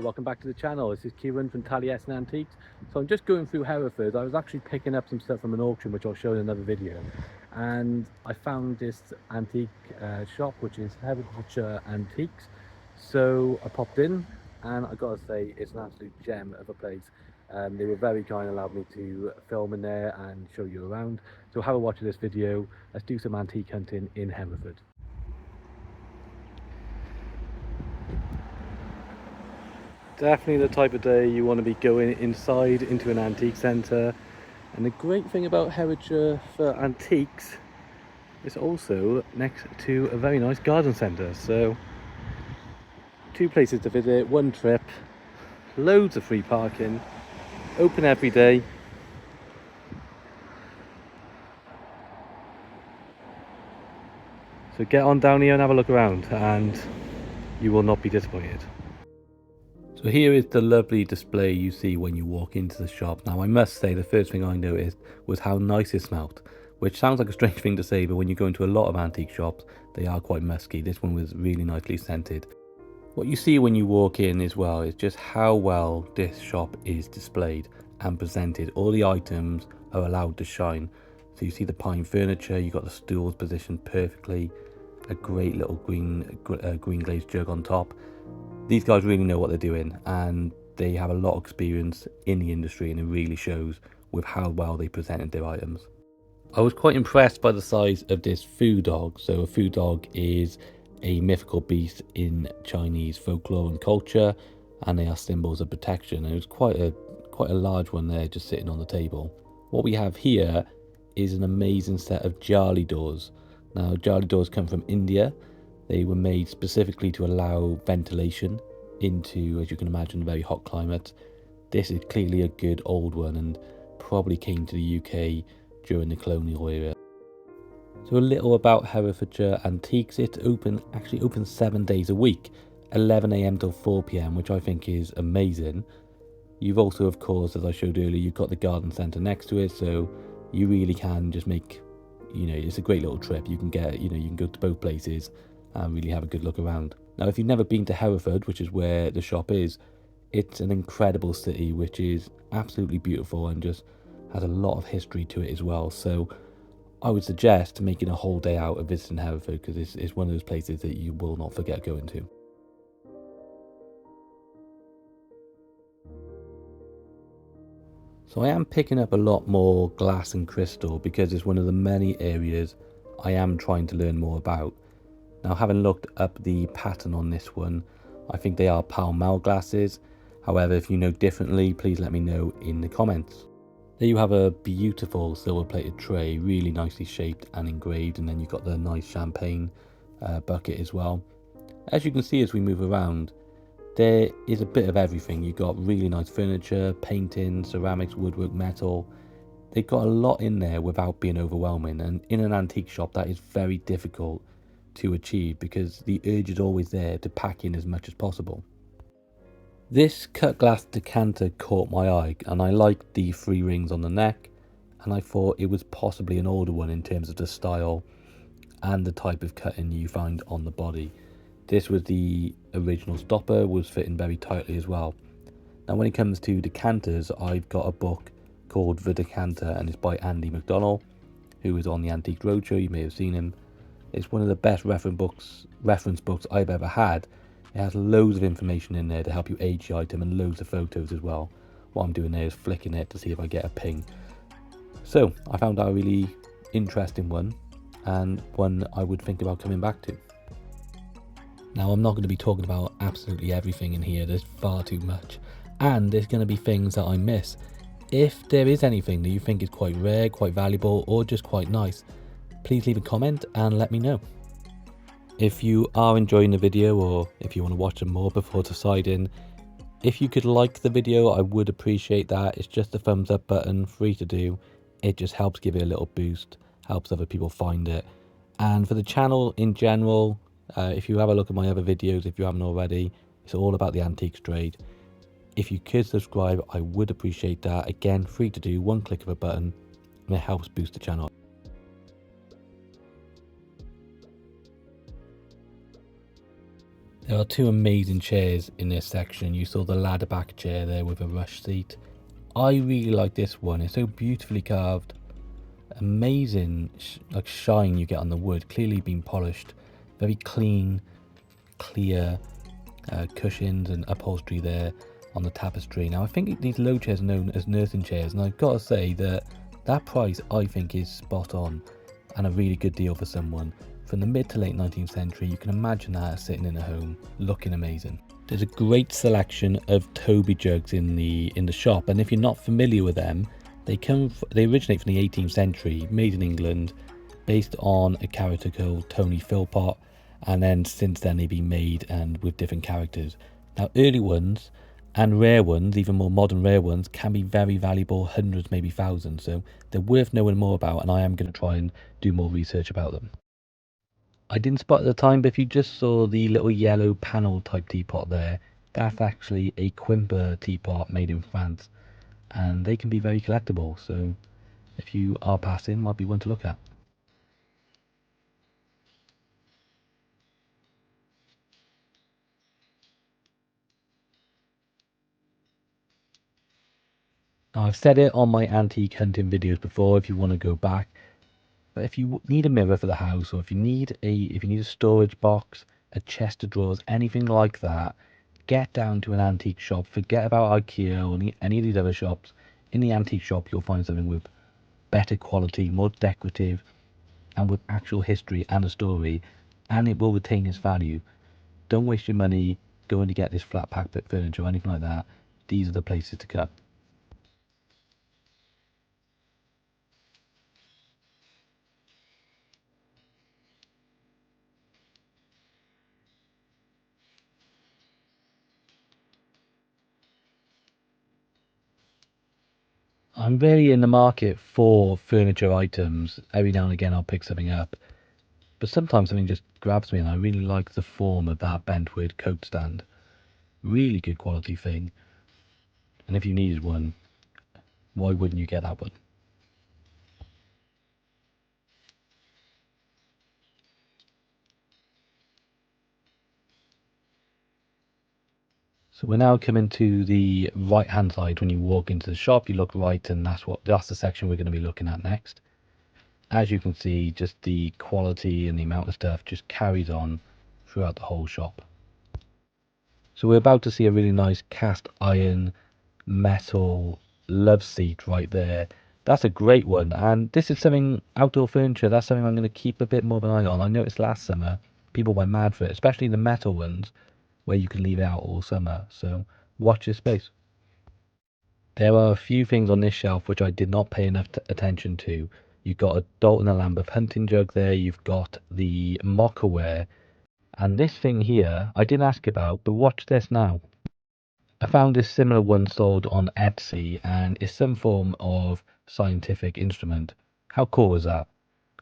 welcome back to the channel. This is Kieran from Herefordshire Antiques. So I'm just going through Hereford. I was actually picking up some stuff from an auction which I'll show in another video, and I found this antique shop which is Herefordshire Antiques. So I popped in and I gotta say it's an absolute gem of a place. They were very kind and allowed me to film in there and show you around. So have a watch of this video. Let's do some antique hunting in Hereford. Definitely the type of day you want to be going inside into an antique centre. And the great thing about Herefordshire Antiques is also next to a very nice garden centre. So 2 places to visit, 1 trip, loads of free parking, open every day. So get on down here and have a look around and you will not be disappointed. So here is the lovely display you see when you walk into the shop. Now I must say the first thing I noticed was how nice it smelled, which sounds like a strange thing to say, but when you go into a lot of antique shops, they are quite musky. This one was really nicely scented. What you see when you walk in as well is just how well this shop is displayed and presented. All the items are allowed to shine. So you see the pine furniture, you got the stools positioned perfectly, a great little green glazed jug on top. These guys really know what they're doing and they have a lot of experience in the industry, and it really shows with how well they presented their items. I was quite impressed by the size of this foo dog. So a foo dog is a mythical beast in Chinese folklore and culture, and they are symbols of protection. And it was quite a large one there just sitting on the table. What we have here is an amazing set of jali doors. Now jali doors come from India. They were made specifically to allow ventilation into, as you can imagine, a very hot climate. This is clearly a good old one and probably came to the UK during the colonial era. So a little about Herefordshire Antiques. It's actually open 7 days a week, 11 AM till 4 PM, which I think is amazing. You've also, of course, as I showed earlier, you've got the garden centre next to it, so you really can just make, it's a great little trip. You can get, you can go to both places and really have a good look around. Now, if you've never been to Hereford, which is where the shop is, it's an incredible city which is absolutely beautiful and just has a lot of history to it as well. So I would suggest making a whole day out of visiting Hereford, because it's one of those places that you will not forget going to. So I am picking up a lot more glass and crystal because it's one of the many areas I am trying to learn more about. Now, having looked up the pattern on this one, I think they are Pall Mall glasses. However, if you know differently, please let me know in the comments. There you have a beautiful silver plated tray, really nicely shaped and engraved, and then you've got the nice champagne bucket as well. As you can see as we move around, there is a bit of everything. You've got really nice furniture, painting, ceramics, woodwork, metal. They've got a lot in there without being overwhelming, and in an antique shop that is very difficult to achieve because the urge is always there to pack in as much as possible. This cut glass decanter caught my eye, and I liked the 3 rings on the neck, and I thought it was possibly an older one in terms of the style and the type of cutting you find on the body. This was the original stopper, was fitting very tightly as well. Now when it comes to decanters, I've got a book called The Decanter, and it's by Andy McDonnell, who is on the Antique Roadshow. You may have seen him. It's one of the best reference books I've ever had. It has loads of information in there to help you age the item and loads of photos as well. What I'm doing there is flicking it to see if I get a ping. So I found that a really interesting one, and one I would think about coming back to. Now I'm not going to be talking about absolutely everything in here, there's far too much, and there's going to be things that I miss. If there is anything that you think is quite rare, quite valuable, or just quite nice, please leave a comment and let me know. If you are enjoying the video, or if you want to watch some more before deciding, if you could like the video, I would appreciate that. It's just a thumbs up button, free to do. It just helps give it a little boost, helps other people find it. And for the channel in general, if you have a look at my other videos, if you haven't already, it's all about the antiques trade. If you could subscribe, I would appreciate that. Again, free to do, 1 click of a button, and it helps boost the channel. There are two amazing chairs in this section. You saw the ladder back chair there with a rush seat. I really like this one. It's so beautifully carved. Amazing like shine you get on the wood. Clearly been polished. Very clean, clear cushions and upholstery there on the tapestry. Now I think these low chairs are known as nursing chairs, and I've got to say that that price I think is spot on and a really good deal for someone. From the mid to late 19th century, you can imagine that sitting in a home looking amazing. There's a great selection of Toby jugs in the shop, and if you're not familiar with them, they originate from the 18th century, made in England, based on a character called Tony Philpott, and then since then they've been made and with different characters. Now early ones and rare ones, even more modern rare ones, can be very valuable, hundreds, maybe thousands, so they're worth knowing more about, and I am going to try and do more research about them. I didn't spot at the time, but if you just saw the little yellow panel type teapot there, that's actually a Quimper teapot made in France, and they can be very collectible, so if you are passing, might be one to look at. Now, I've said it on my antique hunting videos before if you want to go back, but if you need a mirror for the house, or if you need a storage box, a chest of drawers, anything like that, get down to an antique shop. Forget about IKEA or any of these other shops. In the antique shop, you'll find something with better quality, more decorative, and with actual history and a story, and it will retain its value. Don't waste your money going to get this flat pack bit furniture or anything like that. These are the places to go. I'm really in the market for furniture items. Every now and again I'll pick something up, but sometimes something just grabs me and I really like the form of that bentwood coat stand. Really good quality thing. And if you needed one, why wouldn't you get that one? So we're now coming to the right hand side. When you walk into the shop, you look right, and that's the section we're going to be looking at next. As you can see, just the quality and the amount of stuff just carries on throughout the whole shop. So we're about to see a really nice cast iron metal love seat right there. That's a great one, and this is something outdoor furniture. That's something I'm going to keep a bit more of an eye on. I noticed last summer people went mad for it, especially the metal ones where you can leave it out all summer. So watch your space. There are a few things on this shelf which I did not pay enough attention to. You've got a Dalton and Lambeth hunting jug there. You've got the Mockaware, and this thing here I didn't ask about, but watch this now. I found this similar one sold on Etsy, and it's some form of scientific instrument. How cool is that?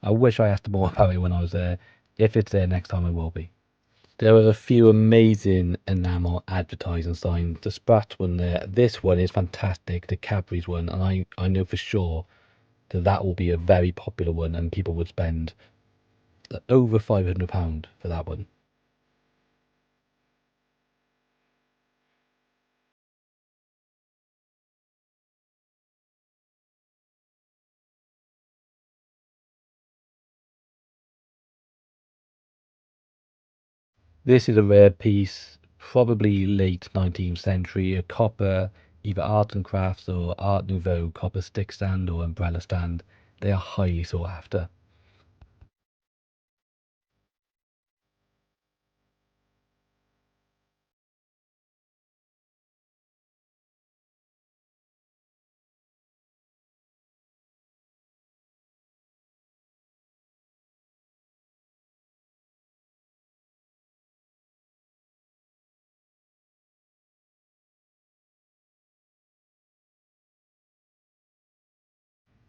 I wish I asked more about it when I was there. If it's there next time, I will be. There are a few amazing enamel advertising signs. The Sprat one there, this one is fantastic, the Cadbury's one, and I know for sure that that will be a very popular one, and people would spend over £500 for that one. This is a rare piece, probably late 19th century, a copper, either art and crafts or art nouveau copper stick stand or umbrella stand. They are highly sought after.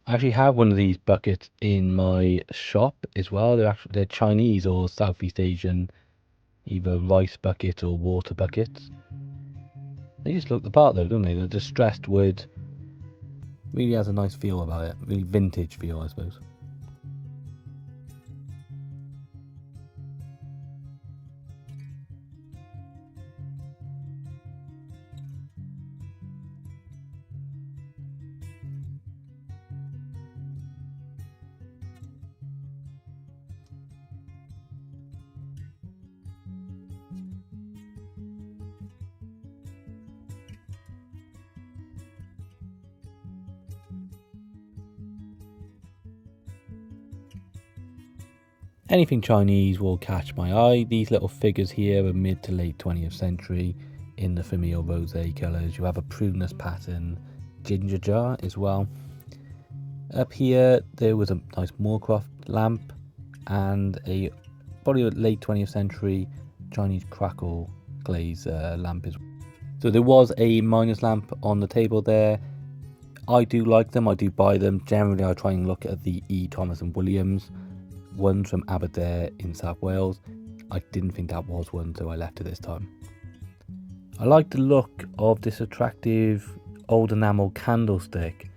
I actually have one of these buckets in my shop as well. They're Chinese or Southeast Asian, either rice bucket or water buckets. They just look the part though, don't they? The distressed wood really has a nice feel about it. Really vintage feel, I suppose. Anything Chinese will catch my eye. These little figures here are mid to late 20th century in the familiar rosé colours. You have a prunus pattern ginger jar as well. Up here there was a nice Moorcroft lamp and a probably a late 20th century Chinese crackle glaze lamp as well. So there was a minus lamp on the table there. I do like them, I do buy them. Generally I try and look at the E. Thomas and Williams ones from Aberdare in South Wales. I didn't think that was one, so I left it this time. I like the look of this attractive old enamel candlestick,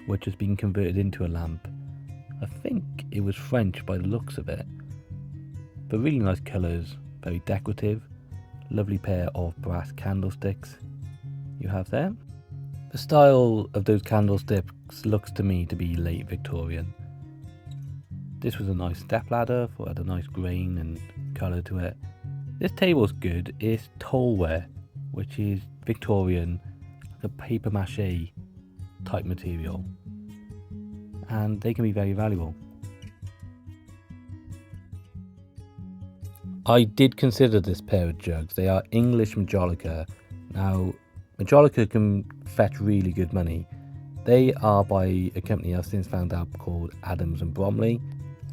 which has been converted into a lamp. I think it was French by the looks of it, but really nice colours, very decorative. Lovely pair of brass candlesticks you have there. The style of those candlesticks looks to me to be late Victorian. This was a nice step ladder, for it had a nice grain and colour to it. This table's good. It's tolware, which is Victorian, like a paper mache type material, and they can be very valuable. I did consider this pair of jugs. They are English Majolica. Now, Majolica can fetch really good money. They are by a company I've since found out called Adams and Bromley,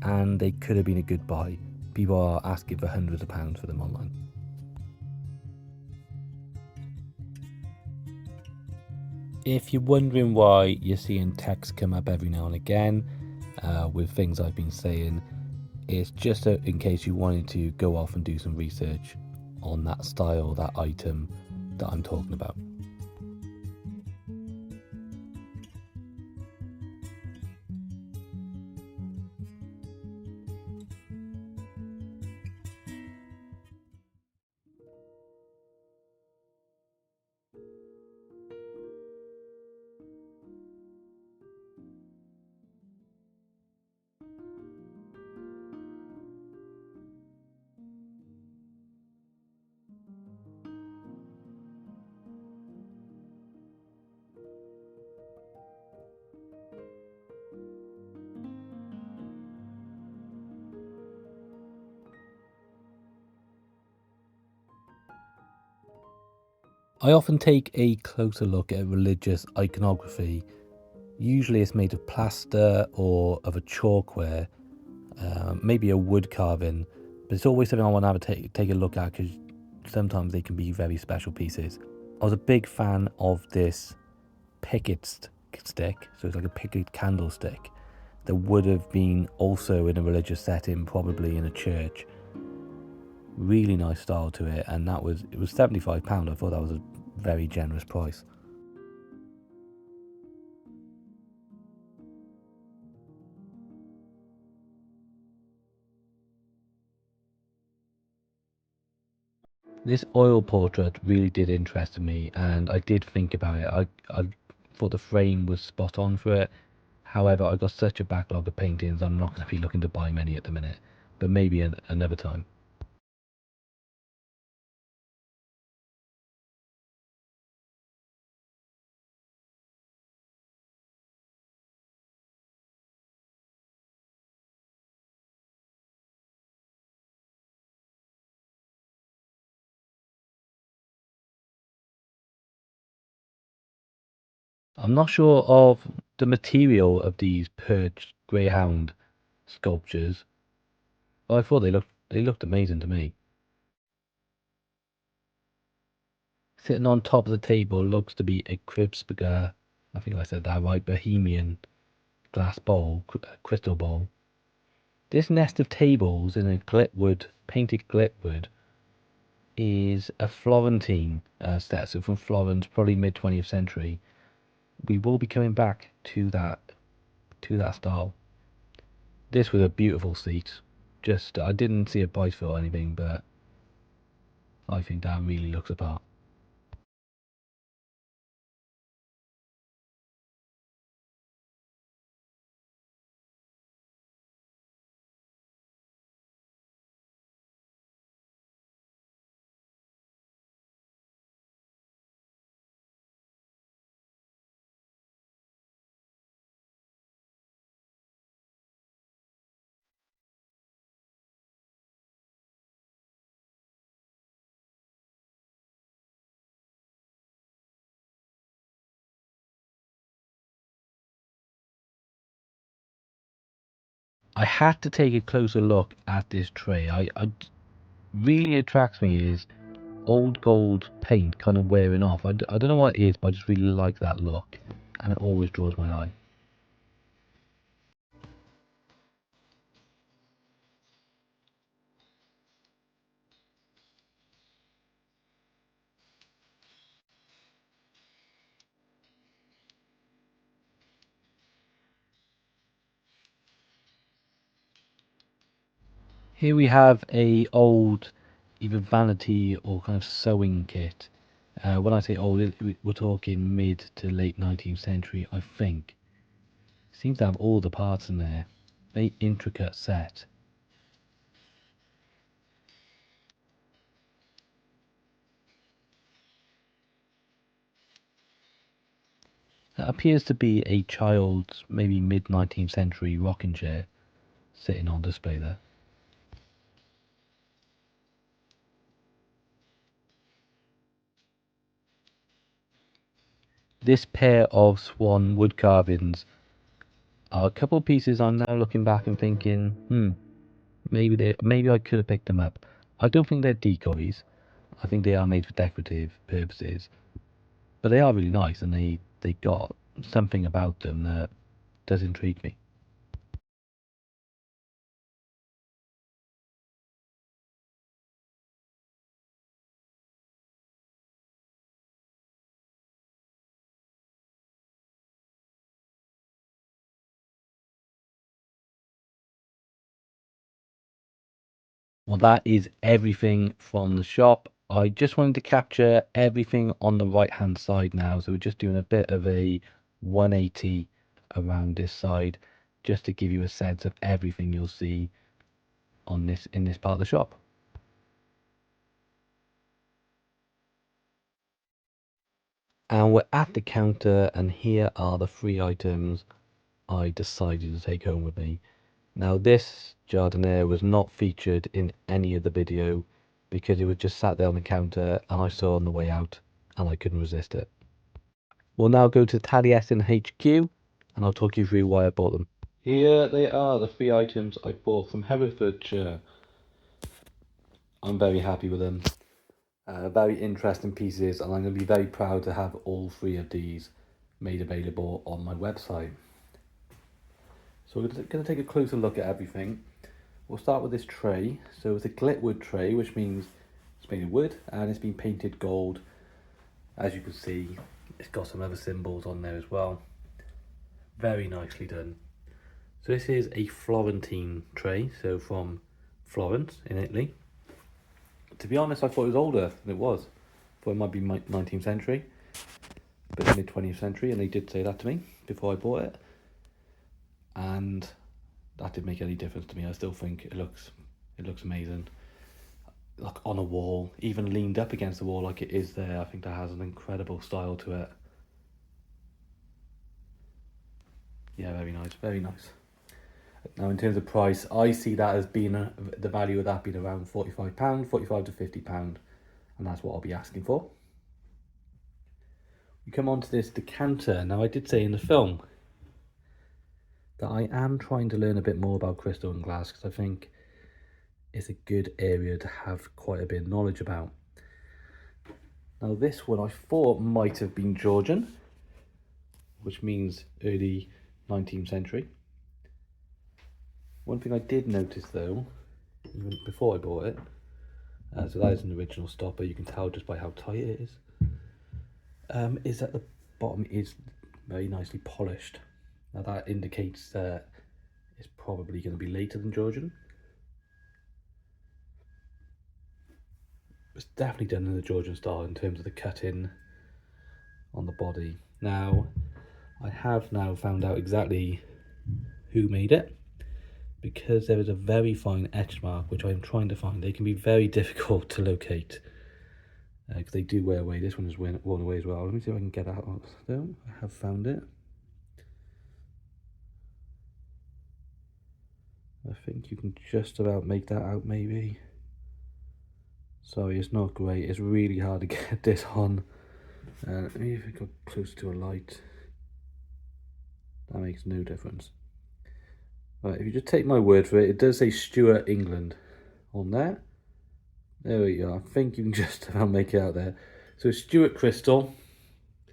and they could have been a good buy. People are asking for hundreds of pounds for them online. If you're wondering why you're seeing text come up every now and again with things I've been saying, it's just in case you wanted to go off and do some research on that style, that item that I'm talking about. I often take a closer look at religious iconography. Usually it's made of plaster or of a chalkware, maybe a wood carving, but it's always something I want to have take a look at because sometimes they can be very special pieces. I was a big fan of this picket stick, so it's like a picket candlestick that would have been also in a religious setting, probably in a church. Really nice style to it, and it was £75. I thought that was a very generous price. This oil portrait really did interest me, and I did think about it. I thought the frame was spot on for it. However, I got such a backlog of paintings, I'm not going to be looking to buy many at the minute, but maybe another time. I'm not sure of the material of these perched greyhound sculptures, but I thought they looked amazing to me. Sitting on top of the table looks to be a Kribsberger, I think I said that right, Bohemian glass bowl, crystal bowl. This nest of tables in a glitwood, painted glitwood, is a Florentine set, so from Florence, probably mid 20th century. We will be coming back to that style. This was a beautiful seat. Just I didn't see a price for it or anything, but I think that really looks apart. I had to take a closer look at this tray. I really attracts me is old gold paint kind of wearing off. I don't know what it is, but I just really like that look, and it always draws my eye. Here we have a old either vanity or kind of sewing kit. When I say old, we're talking mid to late 19th century, I think. Seems to have all the parts in there. Very intricate set. That appears to be a child's maybe mid 19th century rocking chair sitting on display there. This pair of swan wood carvings are a couple of pieces I'm now looking back and thinking, maybe I could have picked them up. I don't think they're decoys. I think they are made for decorative purposes, but they are really nice, and they got something about them that does intrigue me. Well, that is everything from the shop. I just wanted to capture everything on the right hand side now, so we're just doing a bit of a 180 around this side, just to give you a sense of everything you'll see on this in this part of the shop. And we're at the counter, and here are the three items I decided to take home with me. Now, this jardiniere was not featured in any of the video because it was just sat there on the counter and I saw it on the way out and I couldn't resist it. We'll now go to Taliesin HQ and I'll talk you through why I bought them. Here they are, the three items I bought from Herefordshire. I'm very happy with them. Very interesting pieces, and I'm going to be very proud to have all three of these made available on my website. So we're going to take a closer look at everything. We'll start with this tray. So it's a glitwood tray, which means it's made of wood and it's been painted gold. As you can see, it's got some other symbols on there as well. Very nicely done. So this is a Florentine tray, so from Florence in Italy. To be honest, I thought it was older than it was. I thought it might be 19th century, but mid 20th century, and they did say that to me before I bought it. And that didn't make any difference to me. I still think it looks amazing. Like on a wall, even leaned up against the wall like it is there. I think that has an incredible style to it. Yeah, very nice, very nice. Now, in terms of price, I see that as being the value of that being around £45, £45 to £50, and that's what I'll be asking for. We come on to this decanter. Now, I did say in the film that I am trying to learn a bit more about crystal and glass because I think it's a good area to have quite a bit of knowledge about. Now, this one I thought might have been Georgian, which means early 19th century. One thing I did notice though, even before I bought it, so that is an original stopper, you can tell just by how tight it is that the bottom is very nicely polished. Now that indicates that it's probably going to be later than Georgian. It's definitely done in the Georgian style in terms of the cutting on the body. Now, I have now found out exactly who made it, because there is a very fine etch mark which I'm trying to find. They can be very difficult to locate because they do wear away. This one is worn away as well. Let me see if I can get out. Though I have found it. I think you can just about make that out, maybe. Sorry, it's not great. It's really hard to get this on. Let me if I go close to a light. That makes no difference. Right, if you just take my word for it, it does say Stuart, England on there. There we go. I think you can just about make it out there. So Stuart crystal.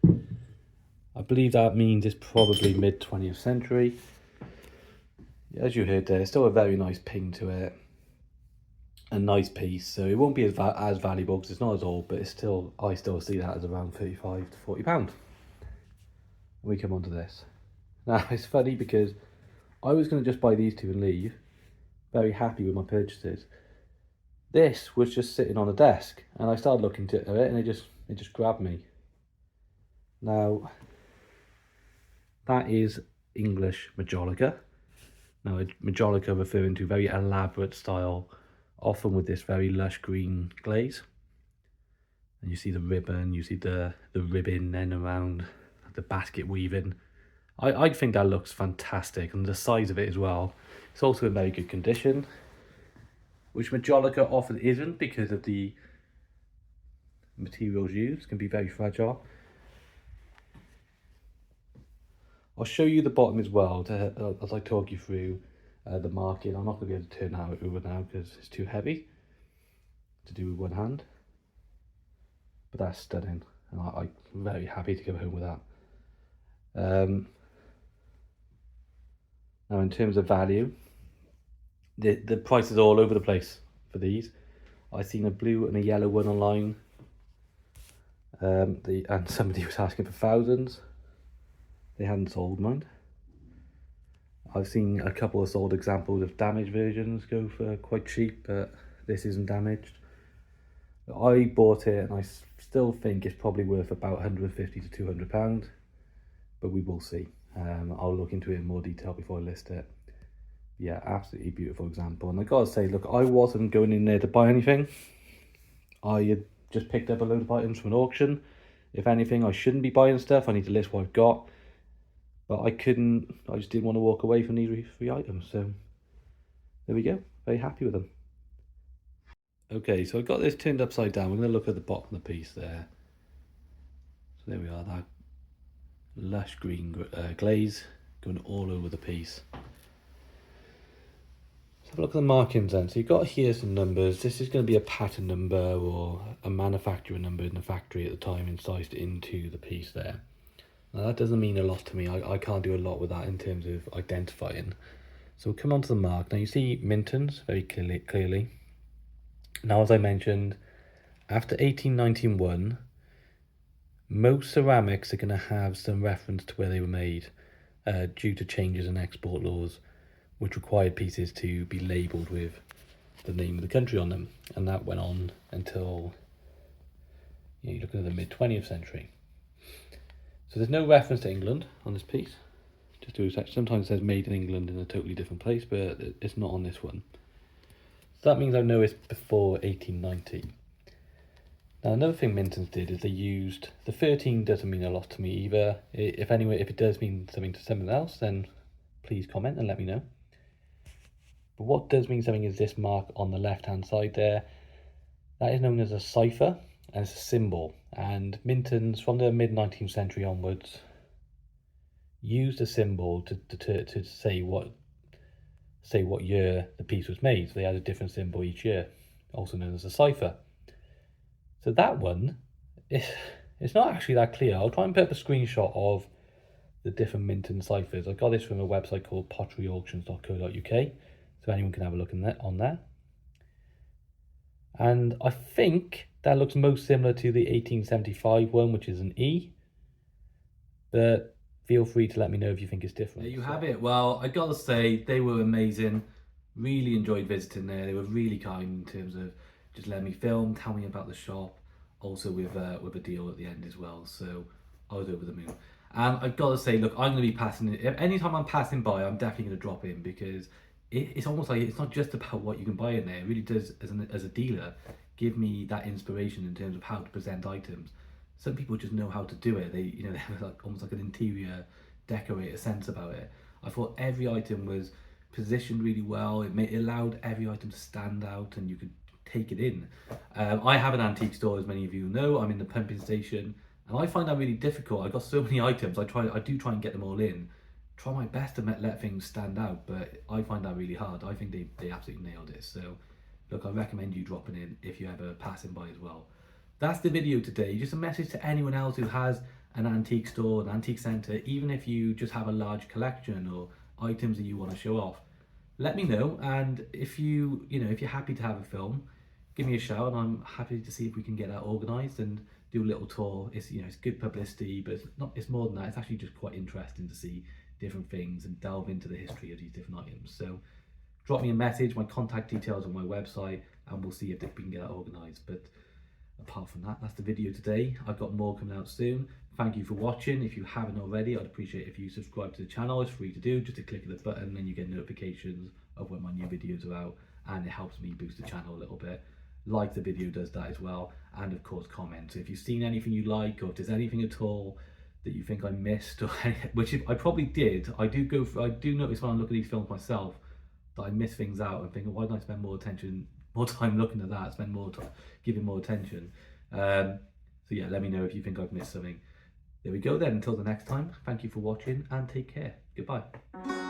I believe that means it's probably mid 20th century. As you heard there, still a very nice ping to it. A nice piece, so it won't be as valuable because it's not as old, but it's still, I still see that as around 35 to 40 pound. We come on to this. Now it's funny because I was going to just buy these two and leave, very happy with my purchases. This was just sitting on a desk, and I started looking at it, and it just grabbed me. Now that is English Majolica. Now Majolica referring to very elaborate style, often with this very lush green glaze. And you see the ribbon, you see the ribbon then around the basket weaving. I think that looks fantastic, and the size of it as well. It's also in very good condition, which Majolica often isn't because of the materials used, can be very fragile. I'll show you the bottom as well as I talk you through the marking. I'm not going to be able to turn that over now because it's too heavy to do with one hand. But that's stunning, and I'm very happy to go home with that. Now in terms of value, the price is all over the place for these. I've seen a blue and a yellow one online, and somebody was asking for thousands. They hadn't sold, mind. I've seen a couple of sold examples of damaged versions go for quite cheap, but this isn't damaged. I bought it and I still think it's probably worth about 150 to 200 pounds, but we will see. I'll look into it in more detail before I list it. Yeah, absolutely beautiful example. And I gotta say, look, I wasn't going in there to buy anything. I had just picked up a load of items from an auction. If anything, I shouldn't be buying stuff. I need to list what I've got. But I just didn't want to walk away from these three items. So there we go. Very happy with them. Okay, so I've got this turned upside down. We're going to look at the bottom of the piece there. So there we are, that lush green glaze going all over the piece. Let's have a look at the markings then. So you've got here some numbers. This is going to be a pattern number or a manufacturer number in the factory at the time incised into the piece there. Now that doesn't mean a lot to me. I can't do a lot with that in terms of identifying. So we'll come on to the mark. Now you see Mintons very clearly. Now, as I mentioned, after 1891, most ceramics are going to have some reference to where they were made due to changes in export laws, which required pieces to be labelled with the name of the country on them. And that went on until, you're looking at the mid-20th century. So there's no reference to England on this piece. Just to sometimes it says made in England in a totally different place, but it's not on this one. So that means I know it's before 1890. Now another thing Mintons did is they used, the 13 doesn't mean a lot to me either. If it does mean something to someone else, then please comment and let me know. But what does mean something is this mark on the left hand side there. That is known as a cipher, and it's a symbol. And Mintons from the mid 19th century onwards used a symbol to say what year the piece was made. So they had a different symbol each year, also known as a cipher. So that one, it's not actually that clear. I'll try and put up a screenshot of the different Minton ciphers. I got this from a website called potteryauctions.co.uk, so anyone can have a look on there. And I think that looks most similar to the 1875 one, which is an E. But feel free to let me know if you think it's different. There you have it. Well, I gotta say, they were amazing. Really enjoyed visiting there. They were really kind in terms of just letting me film, tell me about the shop, also with a deal at the end as well. So I was over the moon. And I've got to say, look, I'm going to be passing it. Anytime I'm passing by, I'm definitely going to drop in because it's almost like it's not just about what you can buy in there. It really does, as a dealer, give me that inspiration in terms of how to present items. Some people just know how to do it. They have almost like an interior decorator sense about it. I thought every item was positioned really well. It allowed every item to stand out and you could take it in. I have an antique store, as many of you know. I'm in the pumping station and I find that really difficult. I've got so many items. I do try and get them all in, try my best to let things stand out, but I find that really hard. I think they absolutely nailed it. So look, I recommend you dropping in if you're ever passing by as well. That's the video today. Just a message to anyone else who has an antique store, an antique centre, even if you just have a large collection or items that you want to show off. Let me know, and if if you're happy to have a film, give me a shout, and I'm happy to see if we can get that organised and do a little tour. It's good publicity, but it's more than that. It's actually just quite interesting to see different things and delve into the history of these different items. So drop me a message, my contact details on my website, and we'll see if we can get that organised. But apart from that, that's the video today. I've got more coming out soon. Thank you for watching. If you haven't already, I'd appreciate if you subscribe to the channel. It's free to do, just to click the button and you get notifications of when my new videos are out, and it helps me boost the channel a little bit. Like the video does that as well, and of course comment. So if you've seen anything you like, or if there's anything at all that you think I missed, or which I probably did, I do notice when I look at these films myself that I miss things out and think, why don't I spend more time looking at that, spend more time giving more attention. So yeah, let me know if you think I've missed something. There we go then, until the next time, thank you for watching and take care. Goodbye.